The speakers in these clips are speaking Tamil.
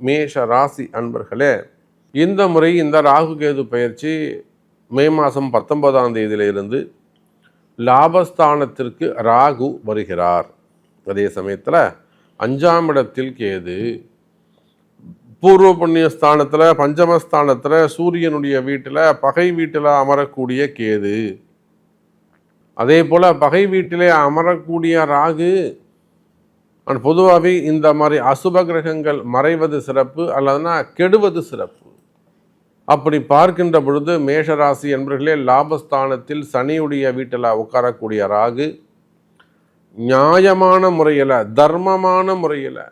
மேஷ ராசி அன்பர்களே, இந்த முறை இந்த ராகு கேது பயிற்சி மே மாதம் 19ஆம் தேதியிலிருந்து லாபஸ்தானத்திற்கு ராகு வருகிறார். அதே சமயத்தில் 5ஆம் இடத்தில் கேது, பூர்வ புண்ணிய ஸ்தானத்தில் பஞ்சமஸ்தானத்தில் சூரியனுடைய வீட்டில் பகை வீட்டில் அமரக்கூடிய கேது, அதே போல் பகை வீட்டிலே அமரக்கூடிய ராகு. பொதுவாகவே இந்த மாதிரி அசுப கிரகங்கள் மறைவது சிறப்பு அல்லதுனா கெடுவது சிறப்பு. அப்படி பார்க்கின்ற பொழுது மேஷராசி என்பவர்களே, லாபஸ்தானத்தில் சனியுடைய வீட்டில் உட்காரக்கூடிய ராகு நியாயமான முறையில் தர்மமான முறையில்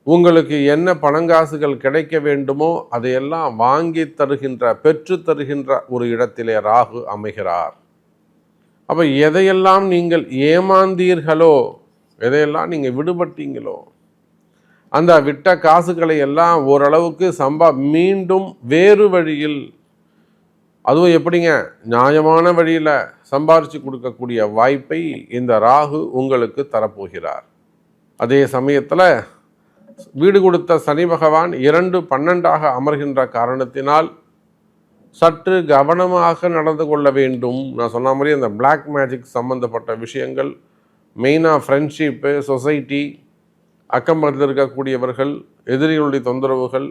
உங்களுக்கு என்ன பணங்காசுகள் கிடைக்க வேண்டுமோ அதையெல்லாம் வாங்கி தருகின்ற பெற்று தருகின்ற ஒரு இடத்திலே ராகு அமைகிறார். அப்போ எதையெல்லாம் நீங்கள் ஏமாந்தீர்களோ, எதையெல்லாம் நீங்கள் விடுபட்டீங்களோ, அந்த விட்ட காசுகளை எல்லாம் ஓரளவுக்கு மீண்டும் வேறு வழியில், அதுவும் எப்படிங்க, நியாயமான வழியில் சம்பாரித்து கொடுக்கக்கூடிய வாய்ப்பை இந்த ராகு உங்களுக்கு தரப்போகிறார். அதே சமயத்தில் வீடு கொடுத்த சனி பகவான் 2-12 அமர்கின்ற காரணத்தினால் சற்று கவனமாக நடந்து கொள்ள வேண்டும். நான் சொன்ன மாதிரி அந்த பிளாக் மேஜிக் சம்பந்தப்பட்ட விஷயங்கள், மெயினாக ஃப்ரெண்ட்ஷிப்பு, சொசைட்டி, அக்கம் பக்கத்தில் இருக்கக்கூடியவர்கள், எதிரிகளுடைய தொந்தரவுகள்,